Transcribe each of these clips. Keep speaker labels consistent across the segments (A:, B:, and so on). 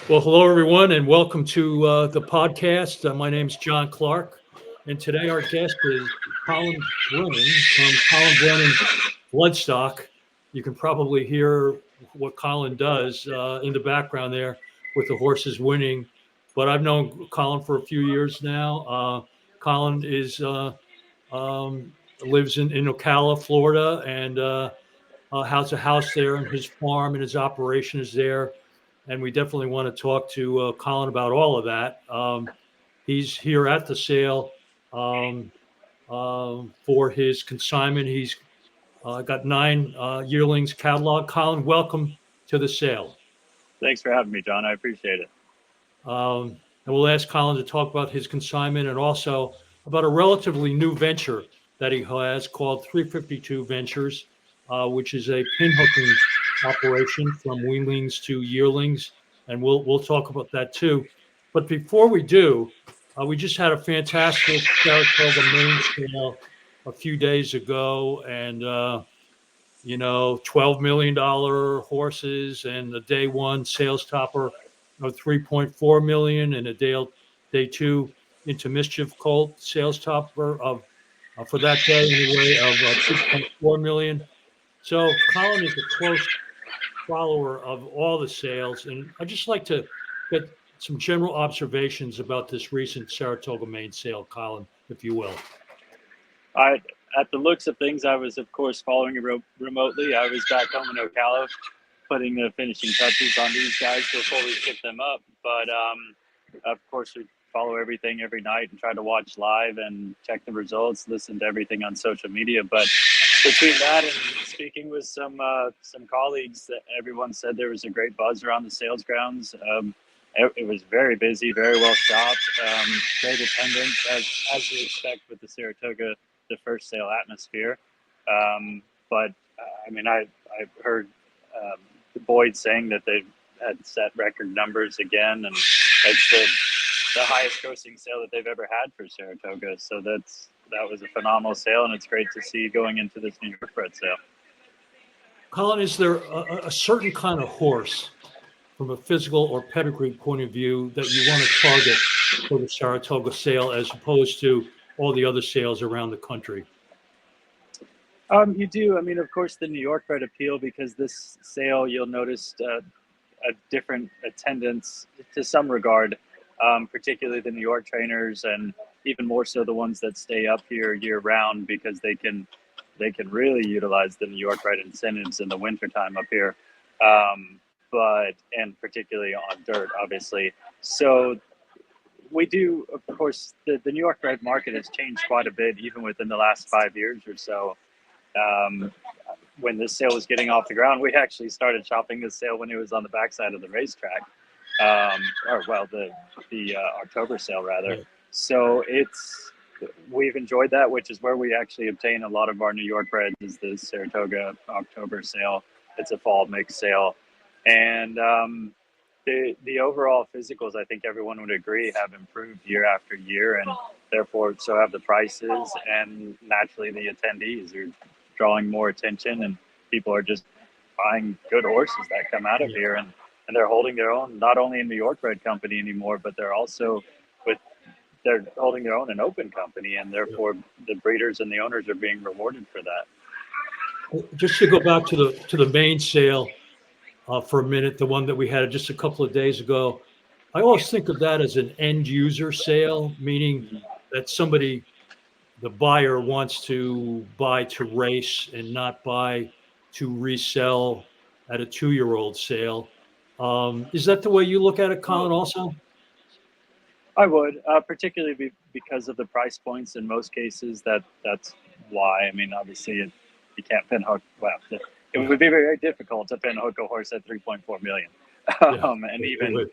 A: Well, hello everyone, and welcome to the podcast. My name is John Clarke, and today our guest is Colin Brennan from Colin Brennan Bloodstock. You can probably hear what Colin does in the background there with the horses winning. But I've known Colin for a few years now. Colin is lives in Ocala, Florida, and has a house there, and his farm and his operation is there. And we definitely want to talk to Colin about all of that. He's here at the sale um, for his consignment. He's got nine yearlings catalog. Colin, welcome to the sale.
B: Thanks for having me, John. I appreciate it.
A: And we'll ask Colin to talk about his consignment and also about a relatively new venture that he has called 352 Ventures, which is a pinhooking operation from weanlings to yearlings, and we'll talk about that too. But before we do, we just had a fantastic Saratoga Maine sale a few days ago, and $12 million horses and the day one sales topper of 3.4 million and a day two into mischief colt sales topper of for that day anyway of 2.4 million. So Colin is a close follower of all the sales, and I'd just like to get some general observations about this recent Saratoga Maine sale, Colin, if you will.
B: I, at the looks of things, I was, of course, following it remotely. I was back home in Ocala, putting the finishing touches on these guys before we ship them up. But of course, we follow everything every night and try to watch live and check the results, listen to everything on social media. But between that and speaking with some colleagues, everyone said there was a great buzz around the sales grounds. It was very busy, very well stocked, great attendance, as you expect with the Saratoga, the first sale atmosphere. But I mean, I've heard Boyd saying that they had set record numbers again, and it's the highest grossing sale that they've ever had for Saratoga. So that was a phenomenal sale, and it's great to see going into this New York bred sale.
A: Colin, is there a certain kind of horse from a physical or pedigree point of view that you want to target for the Saratoga sale as opposed to all the other sales around the country?
B: You do. I mean, of course, the New York bred appeal, because this sale, you'll notice a different attendance to some regard, particularly the New York trainers, and even more so the ones that stay up here year round, because they can really utilize the New York bred incentives in the wintertime up here. And particularly on dirt, obviously. So we do, of course, the New York bred market has changed quite a bit, even within the last 5 years or so. When this sale was getting off the ground, we actually started shopping this sale when it was on the backside of the racetrack, the October sale rather. So we've enjoyed that, which is where we actually obtain a lot of our New York breds, is the Saratoga October sale. It's a fall mix sale. And the overall physicals, I think everyone would agree, have improved year after year, and therefore so have the prices, and naturally the attendees are drawing more attention, and people are just buying good horses that come out of here, and they're holding their own, not only in New York bred company anymore, but they're holding their own in open company, and therefore the breeders and the owners are being rewarded for that.
A: Just to go back to the main sale for a minute, the one that we had just a couple of days ago, I always think of that as an end user sale, meaning that the buyer wants to buy to race and not buy to resell at a 2-year-old sale. Is that the way you look at it, Colin, also?
B: I would, particularly because of the price points. In most cases, that's why. I mean, obviously, you can't pinhook. Well, it would be very difficult to pinhook a horse at 3.4 million, and even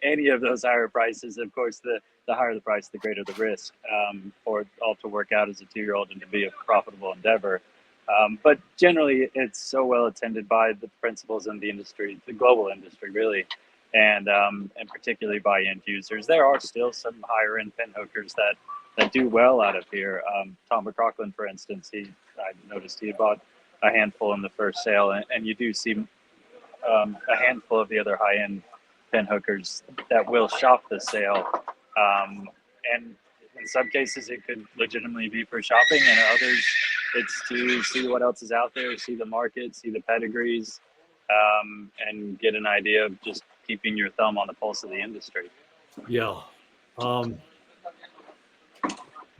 B: any of those higher prices. Of course, the higher the price, the greater the risk for it all to work out as a 2-year-old and to be a profitable endeavor. But generally, it's so well attended by the principals in the industry, the global industry, really. And particularly by end users. There are still some higher end pinhookers that do well out of here. Tom McCrocklin, for instance, I noticed he had bought a handful in the first sale, and you do see a handful of the other high end pinhookers that will shop the sale. And in some cases, it could legitimately be for shopping, and others, it's to see what else is out there, see the market, see the pedigrees, and get an idea of just keeping your thumb on the pulse of the industry.
A: Yeah.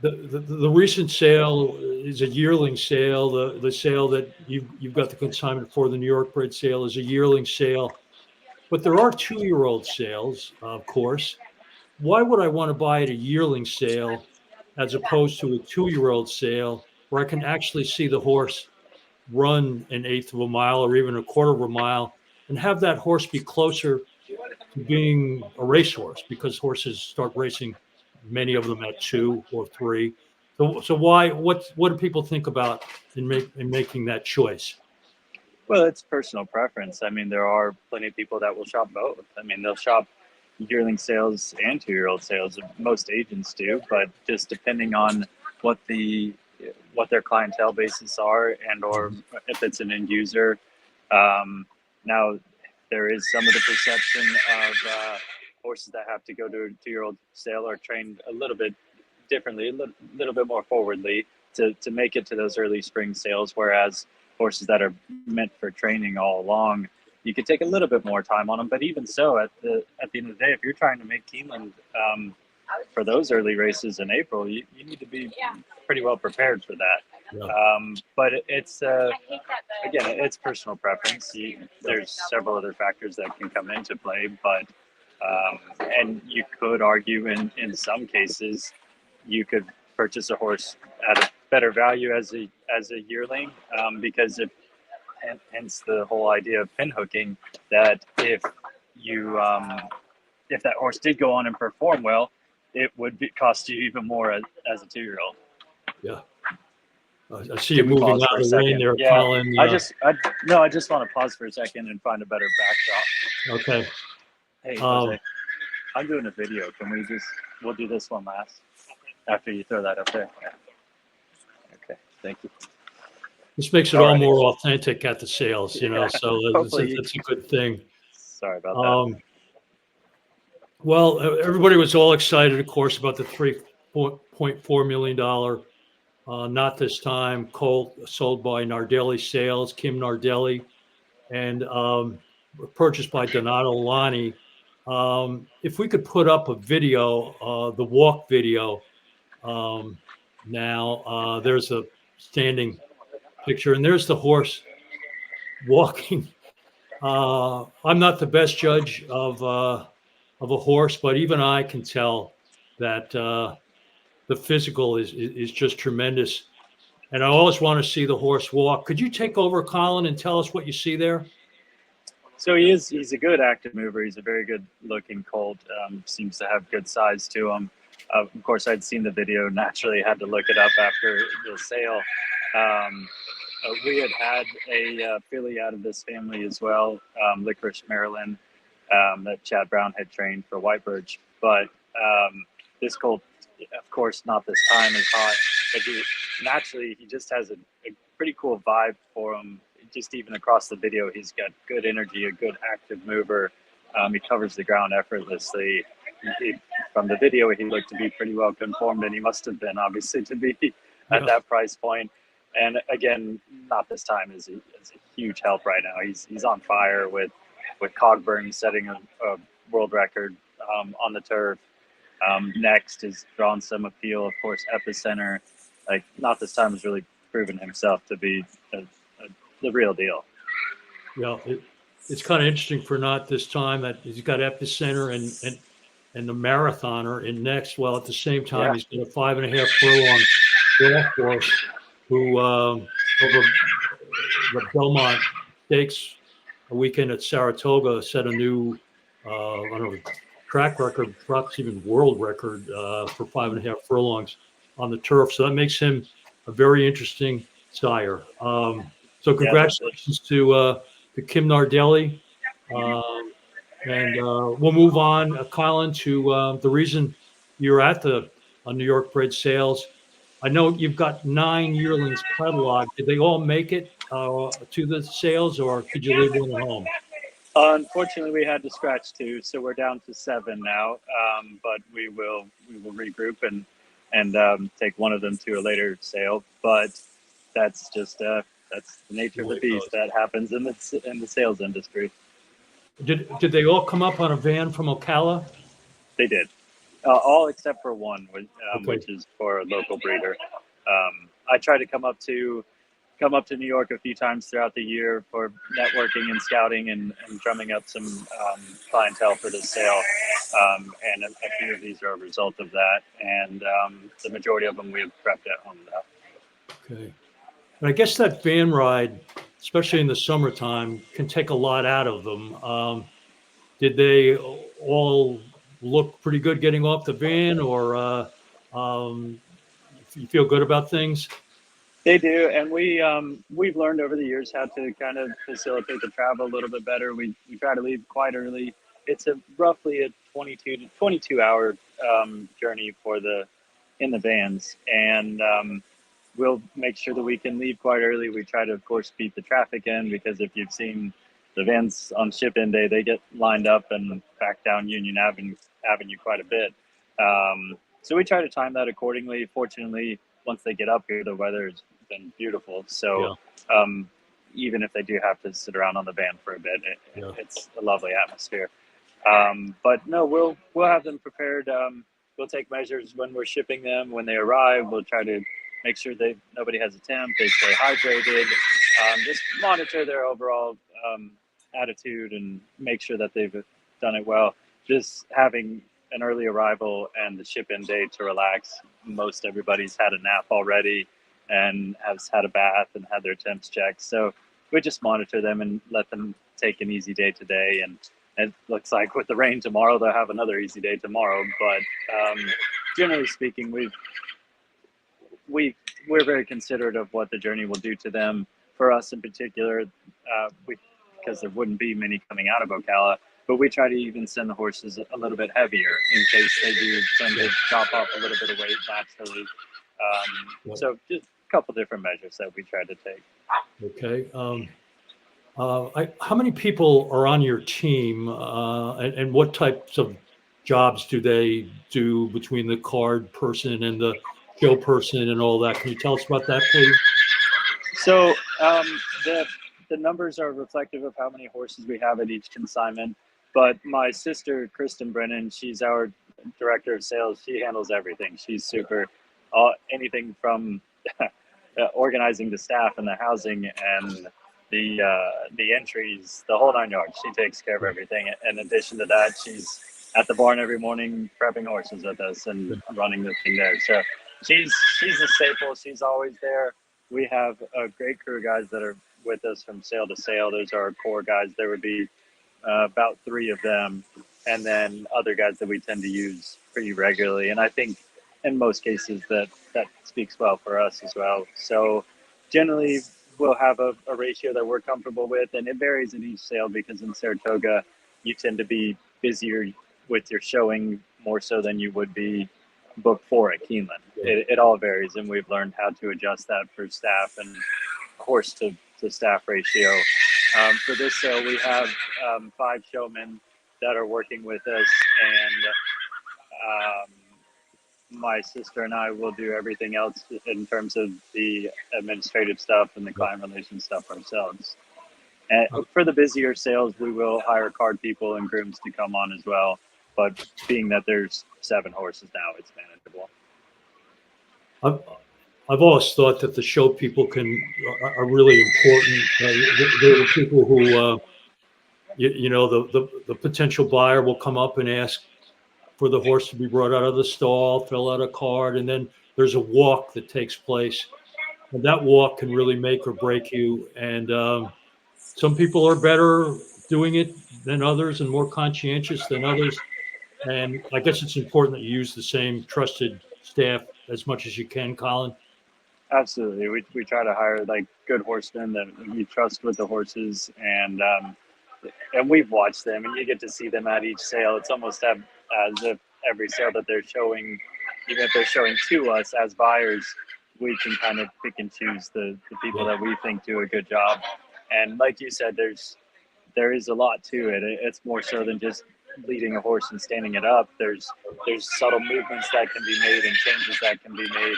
A: The recent sale is a yearling sale. The sale that you've got the consignment for, the New York bred sale, is a yearling sale. But there are 2-year-old sales, of course. Why would I want to buy at a yearling sale as opposed to a 2-year-old sale where I can actually see the horse run an eighth of a mile or even a quarter of a mile and have that horse be closer to being a racehorse, because horses start racing, many of them at 2 or 3. So what do people think about in making that choice?
B: Well, it's personal preference. I mean, there are plenty of people that will shop both. I mean, they'll shop yearling sales and 2-year-old sales. Most agents do, but just depending on what their clientele bases are, and or if it's an end user. Now, there is some of the perception of horses that have to go to a 2-year-old sale are trained a little bit differently, a little bit more forwardly to make it to those early spring sales, whereas horses that are meant for training all along, you could take a little bit more time on them. But even so, at the end of the day, if you're trying to make Keeneland for those early races in April, you need to be pretty well prepared for that.
A: Yeah.
B: But it's again, it's personal preference. There's several other factors that can come into play, but and you could argue in some cases you could purchase a horse at a better value as a yearling, because hence the whole idea of pin hooking, that if that horse did go on and perform well, it would cost you even more as a 2-year-old.
A: Yeah. I see you moving out of the lane there,
B: yeah.
A: Colin.
B: I just want to pause for a second and find a better backdrop.
A: Okay.
B: Hey, Jose, I'm doing a video. We'll do this one last after you throw that up there. Yeah. Okay, thank you.
A: This makes it all more authentic at the sales, so that's a good thing.
B: Sorry about that.
A: Well, everybody was all excited, of course, about the $3.4 million not this time colt sold by Nardelli Sales, Kim Nardelli, and purchased by Donato Lani. If we could put up a video, the walk video, now there's a standing picture, and there's the horse walking. I'm not the best judge of a horse, but even I can tell that the physical is just tremendous. And I always want to see the horse walk. Could you take over, Colin, and tell us what you see there?
B: So he's a good active mover. He's a very good looking colt. Seems to have good size to him. Of course, I'd seen the video, naturally had to look it up after the sale. We had a filly out of this family as well, Licorice Maryland, that Chad Brown had trained for White Birch. But this colt, of course, not this time as hot, but he just has a pretty cool vibe for him. Just even across the video, he's got good energy, a good active mover. He covers the ground effortlessly. From the video, he looked to be pretty well conformed, and he must have been, obviously, to be at that price point. And again, not this time is a huge help right now. He's on fire with Cogburn setting a world record on the turf. Next is drawn some appeal, of course. Epicenter, not this time, has really proven himself to be the real deal.
A: Yeah, it's kind of interesting for not this time that he's got Epicenter and the marathoner in next. Well, at the same time, he's got a 5.5 furlong golf course who over the Belmont Stakes a weekend at Saratoga set a new track record, perhaps even world record for 5.5 furlongs on the turf. So that makes him a very interesting sire. So congratulations to Kim Nardelli. And we'll move on, Colin, to the reason you're at the New York bred sales. I know you've got 9 yearlings cataloged. Did they all make it to the sales, or could you leave one at home?
B: Unfortunately, we had to scratch 2, so we're down to 7 now. But we will regroup and take one of them to a later sale. But that's just that's the nature of the beast that happens in the sales industry.
A: Did they all come up on a van from Ocala?
B: They did, all except for one,
A: Okay.
B: which is for a local breeder. I try to come up to New York a few times throughout the year for networking and scouting and drumming up some clientele for the sale. And a few of these are a result of that. And the majority of them we've prepped at home now.
A: Okay. And I guess that van ride, especially in the summertime, can take a lot out of them. Did they all look pretty good getting off the van, or you feel good about things?
B: They do, and we've learned over the years how to kind of facilitate the travel a little bit better. We try to leave quite early. It's roughly a 22 hour journey in the vans, and we'll make sure that we can leave quite early. We try to, of course, beat the traffic in, because if you've seen the vans on ship-in day, they get lined up and back down Union Avenue quite a bit. So we try to time that accordingly. Fortunately, once they get up here, the weather has been beautiful. So even if they do have to sit around on the van for a bit, it's a lovely atmosphere. But no, we'll have them prepared. We'll take measures when we're shipping them. When they arrive, we'll try to make sure nobody has a temp, they stay hydrated, just monitor their overall attitude and make sure that they've done it well. Just having an early arrival and the ship-in day to relax. Most everybody's had a nap already and has had a bath and had their temps checked. So we just monitor them and let them take an easy day today. And it looks like with the rain tomorrow, they'll have another easy day tomorrow. But generally speaking, we're very considerate of what the journey will do to them. For us in particular, because there wouldn't be many coming out of Ocala, but we try to even send the horses a little bit heavier in case they do tend to drop off a little bit of weight naturally. So just a couple different measures that we try to take.
A: Okay. How many people are on your team, and what types of jobs do they do between the card person and the show person and all that? Can you tell us about that, please?
B: So the numbers are reflective of how many horses we have at each consignment. But my sister, Kristen Brennan, she's our director of sales. She handles everything. She's super, anything from organizing the staff and the housing and the entries, the whole 9 yards. She takes care of everything. In addition to that, she's at the barn every morning prepping horses with us and running the thing there. So she's a staple. She's always there. We have a great crew of guys that are with us from sale to sale. Those are our core guys. There would be about 3 of them, and then other guys that we tend to use pretty regularly. And I think in most cases that speaks well for us as well. So generally we'll have a ratio that we're comfortable with, and it varies at each sale because in Saratoga you tend to be busier with your showing more so than you would be booked for at Keeneland. It all varies, and we've learned how to adjust that for staff and horse to staff ratio. For this sale, we have 5 showmen that are working with us, and my sister and I will do everything else in terms of the administrative stuff and the client relations stuff ourselves. And for the busier sales, we will hire card people and grooms to come on as well. But being that there's 7 horses now, it's manageable.
A: I've always thought that the show people are really important. They're the people who, the potential buyer will come up and ask for the horse to be brought out of the stall, fill out a card, and then there's a walk that takes place. And that walk can really make or break you. And some people are better doing it than others and more conscientious than others. And I guess it's important that you use the same trusted staff as much as you can, Colin.
B: Absolutely. We try to hire like good horsemen that we trust with the horses, and we've watched them, and you get to see them at each sale. It's almost as if every sale that they're showing, even if they're showing to us as buyers, we can kind of pick and choose the people that we think do a good job. And like you said, there's there is a lot to it. It's more so than just leading a horse and standing it up. There's subtle movements that can be made and changes that can be made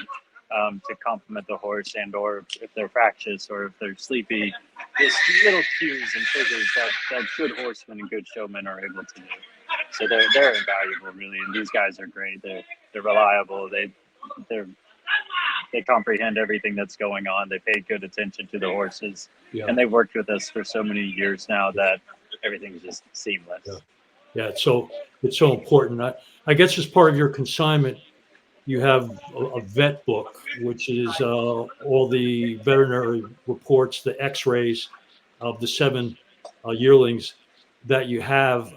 B: to complement the horse, and or if they're fractious or if they're sleepy, just little cues and triggers that good horsemen and good showmen are able to do. So they're invaluable, really. And these guys are great. They're reliable. They comprehend everything that's going on. They pay good attention to the horses, and they've worked with us for so many years now that everything's just seamless.
A: Yeah, it's so important. I guess as part of your consignment, you have a vet book, which is all the veterinary reports, the X-rays of the 7 yearlings that you have.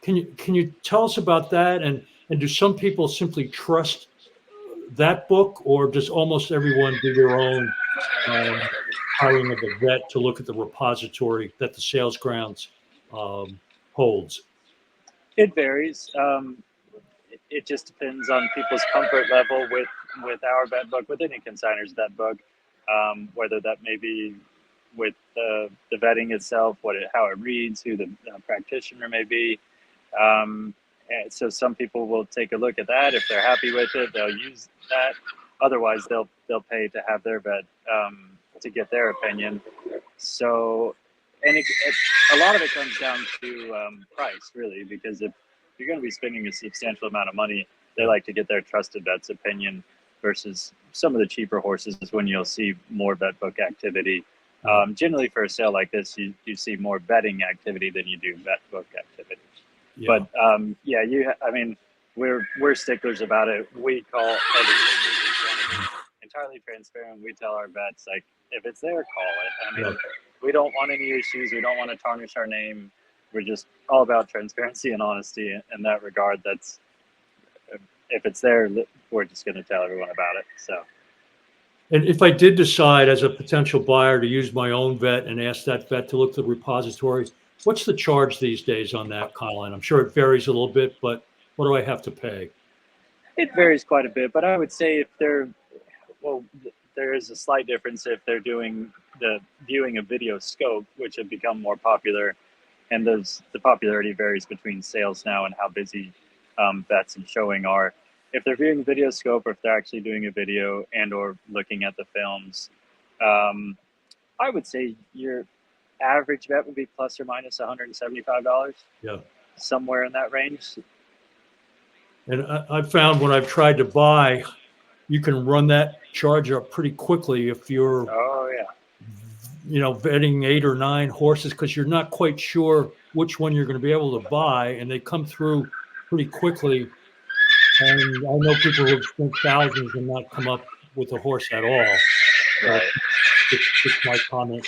A: Can you tell us about that? And do some people simply trust that book, or does almost everyone do their own hiring of a vet to look at the repository that the sales grounds holds?
B: It varies. It just depends on people's comfort level with our vet book, with any consignor's vet book, whether that may be with the vetting itself, how it reads, who the practitioner may be. And so some people will take a look at that. If they're happy with it, they'll use that. Otherwise, they'll pay to have their vet to get their opinion. So, and a lot of it comes down to price, really, because if you're going to be spending a substantial amount of money, they like to get their trusted vet's opinion versus some of the cheaper horses is when you'll see more vet book activity. Generally, for a sale like this, you see more vetting activity than you do vet book activity. Yeah. But I mean, we're sticklers about it. We call everything. We just want to be entirely transparent. We tell our vets, like, if it's there, call it. I mean, we don't want any issues. We don't want to tarnish our name. We're just all about transparency and honesty in that regard. That's, if it's there, we're just going to tell everyone about it. So.
A: And if I did decide as a potential buyer to use my own vet and ask that vet to look at the repositories, what's the charge these days on that, Colin? I'm sure it varies a little bit, but what do I have to pay?
B: It varies quite a bit, but I would say there is a slight difference if they're doing the viewing a video scope, which have become more popular, and the popularity varies between sales now and how busy vets and showing are. If they're viewing video scope, or if they're actually doing a video and or looking at the films, I would say your average vet would be plus or minus $175.
A: Yeah,
B: somewhere in that range.
A: And I've found when I've tried to buy, you can run that charge up pretty quickly if you're, vetting 8 or 9 horses, because you're not quite sure which one you're going to be able to buy, and they come through pretty quickly. And I know people who have spent thousands and not come up with a horse at all.
B: Right.
A: Just my comment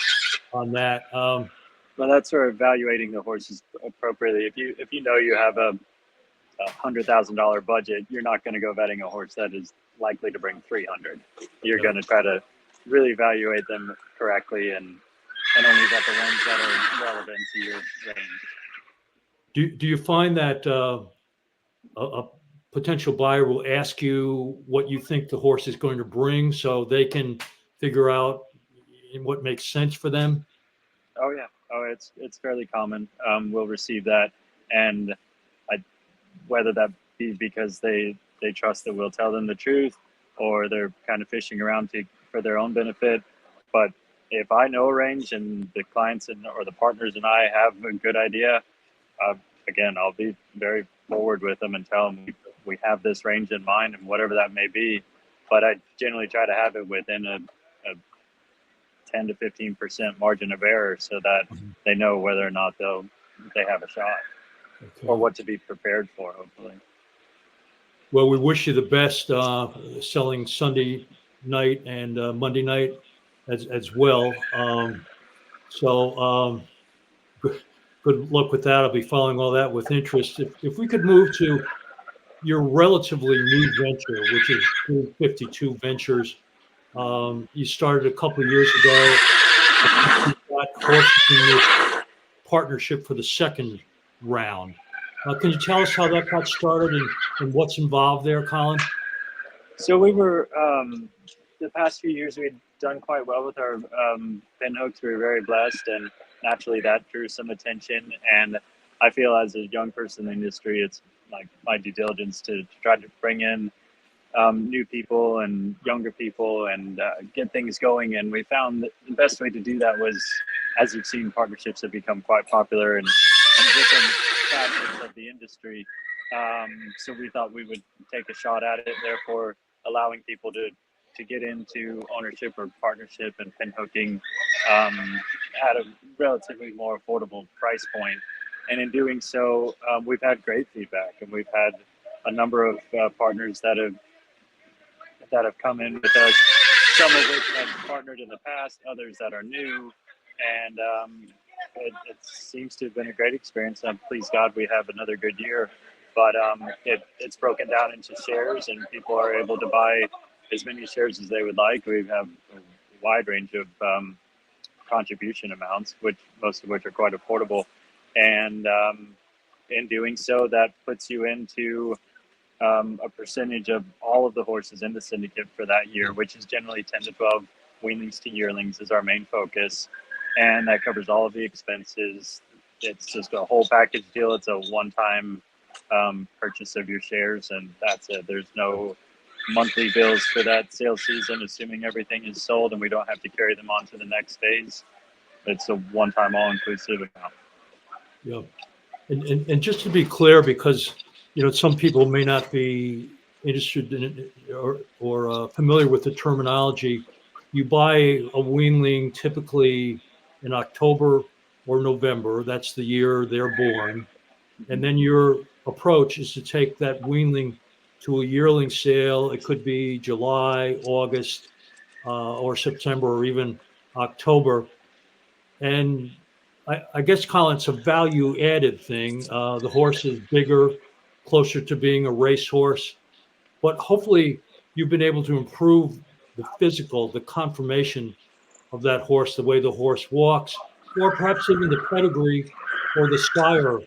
A: on that.
B: Well, that's where evaluating the horses appropriately. If you know you have a $100,000 budget, you're not going to go vetting a horse that is likely to bring 300. You're going to try to really evaluate them correctly and only vet the ones that are relevant to your range.
A: Do you find that a potential buyer will ask you what you think the horse is going to bring so they can figure out what makes sense for them?
B: Oh yeah. Oh, it's fairly common. We'll receive that, and whether that be because they trust that we'll tell them the truth, or they're kind of fishing around for their own benefit. But if I know a range and the clients or the partners and I have a good idea, again, I'll be very forward with them and tell them we have this range in mind and whatever that may be. But I generally try to have it within a 10 to 15% margin of error so that they know whether or not they have a shot, or what to be prepared for, hopefully.
A: Well, we wish you the best selling Sunday night and Monday night as well. Good luck with that. I'll be following all that with interest. If we could move to your relatively new venture, which is 52 Ventures. You started a couple of years ago. You got horses in this partnership for the second round. Can you tell us how that got started and what's involved there, Colin?
B: So we were, the past few years, we had done quite well with our pin hooks. We were very blessed. And naturally that drew some attention. And I feel as a young person in the industry, it's like my due diligence to try to bring in new people and younger people and get things going. And we found that the best way to do that was, as you've seen, partnerships have become quite popular and different facets of the industry. So we thought we would take a shot at it, therefore allowing people to get into ownership or partnership and pinhooking at a relatively more affordable price point. And in doing so, we've had great feedback, and we've had a number of partners that have come in with us, some of which have partnered in the past, others that are new, and it seems to have been a great experience. I'm pleased God we have another good year, but it's broken down into shares, and people are able to buy as many shares as they would like. We have a wide range of contribution amounts, which most of which are quite affordable, and in doing so, that puts you into a percentage of all of the horses in the syndicate for that year, which is generally 10 to 12 weanlings to yearlings is our main focus. And that covers all of the expenses. It's just a whole package deal. It's a one-time purchase of your shares, and that's it. There's no monthly bills for that sales season, assuming everything is sold and we don't have to carry them on to the next phase. It's a one-time all-inclusive account.
A: Yeah. And just to be clear, because some people may not be interested in it or familiar with the terminology. You buy a weanling typically in October or November. That's the year they're born. And then your approach is to take that weanling to a yearling sale. It could be July, August, or September, or even October. And I guess, Colin, it's a value added thing. The horse is bigger, closer to being a racehorse, but hopefully you've been able to improve the physical, the conformation of that horse, the way the horse walks, or perhaps even the pedigree or the sire.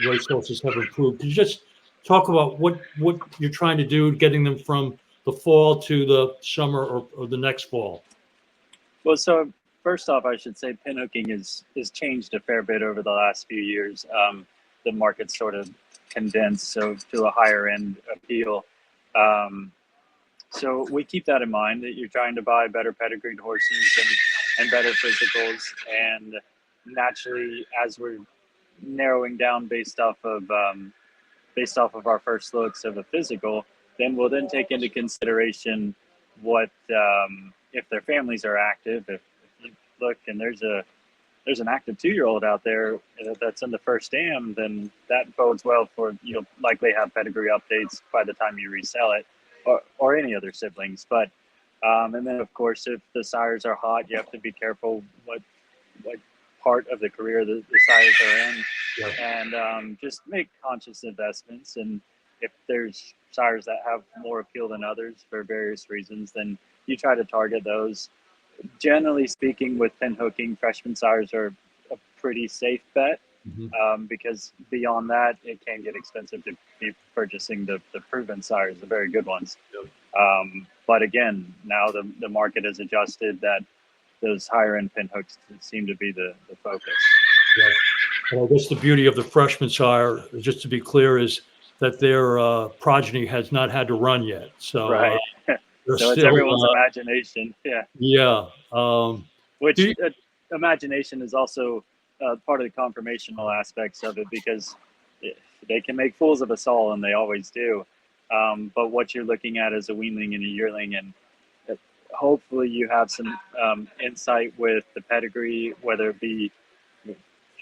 A: Race horses have improved. Could you just talk about what you're trying to do, getting them from the fall to the summer or the next fall?
B: Well, so first off, I should say pinhooking is changed a fair bit over the last few years. The market's sort of condensed, so to a higher end appeal. So we keep that in mind, that you're trying to buy better pedigreed horses and better physicals. And naturally, as we're narrowing down based off of our first looks of a physical, then we'll then take into consideration what if their families are active. If you look and there's an active 2-year-old out there that's in the first dam, then that bodes well for, you'll likely have pedigree updates by the time you resell it, or any other siblings. But and then of course, if the sires are hot, you have to be careful what part of the career the sires are in. Yeah. And just make conscious investments. And if there's sires that have more appeal than others for various reasons, then you try to target those. Generally speaking, with pinhooking, freshman sires are a pretty safe bet, because beyond that, it can get expensive to be purchasing the proven sires, the very good ones. Yep. But again, now the market has adjusted that those higher end pinhooks seem to be the focus.
A: Yeah. Well, I guess the beauty of the freshman sire, just to be clear, is that their progeny has not had to run yet. So
B: right. So it's everyone's imagination. Yeah.
A: Yeah.
B: Which imagination is also part of the conformational aspects of it, because they can make fools of us all, and they always do. But what you're looking at is a weanling and a yearling, and hopefully you have some insight with the pedigree, whether it be,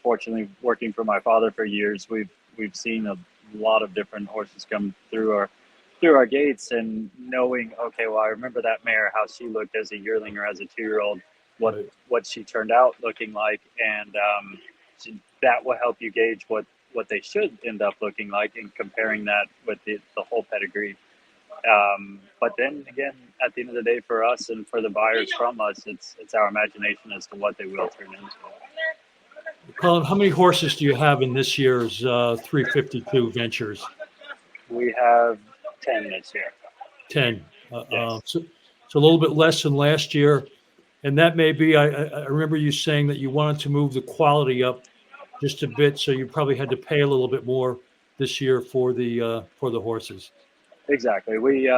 B: fortunately, working for my father for years, we've seen a lot of different horses come through our gates, and knowing, okay, well, I remember that mare, how she looked as a yearling or as a 2-year-old, what she turned out looking like, and that will help you gauge what they should end up looking like, and comparing that with the whole pedigree. But then again, at the end of the day, for us and for the buyers from us, it's our imagination as to what they will turn into.
A: Colin, how many horses do you have in this year's 352 Ventures?
B: We have 10 this year.
A: 10.
B: Yes.
A: So a little bit less than last year. and that may be, I remember you saying that you wanted to move the quality up just a bit, so you probably had to pay a little bit more this year for the horses.
B: Exactly. We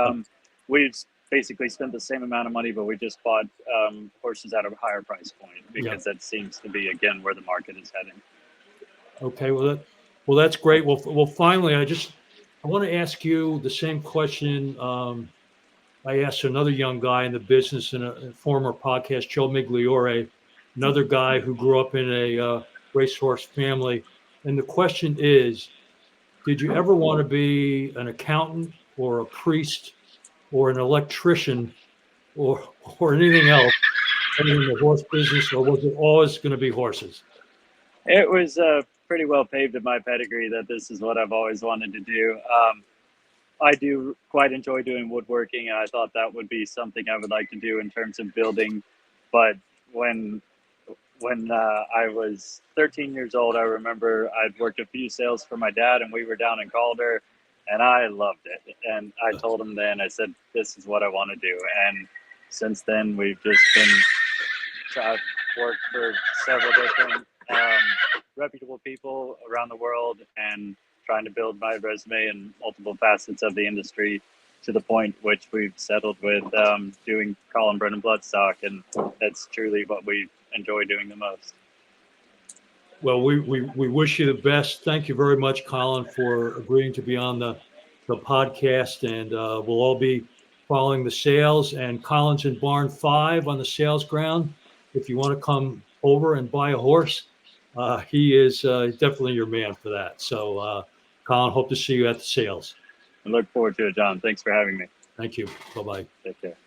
B: basically spent the same amount of money, but we just bought horses at a higher price point
A: Yeah.
B: because that seems to be again where the market is heading.
A: Okay. Well, that's great. Well, finally, I want to ask you the same question I asked another young guy in the business in a former podcast, Joe Migliore, another guy who grew up in a racehorse family. And the question is, did you ever want to be an accountant or a priest or an electrician or anything else other than the horse business, or was it always going to be horses?
B: It was pretty well paved in my pedigree that this is what I've always wanted to do. I do quite enjoy doing woodworking, and I thought that would be something I would like to do in terms of building. But when I was 13 years old, I remember I'd worked a few sales for my dad, and we were down in Calder, and I loved it. And I told him then, I said, this is what I want to do. And since then, we've just been, I've worked for several different reputable people around the world and trying to build my resume in multiple facets of the industry to the point which we've settled with doing Colin, Brennan, Bloodstock, and that's truly what we enjoy doing the most.
A: Well, we wish you the best. Thank you very much, Colin, for agreeing to be on the podcast, and we'll all be following the sales. And Colin's in Barn 5 on the sales ground. If you want to come over and buy a horse, he is definitely your man for that. So, Colin, hope to see you at the sales.
B: I look forward to it, John. Thanks for having me.
A: Thank you. Bye-bye.
B: Take care.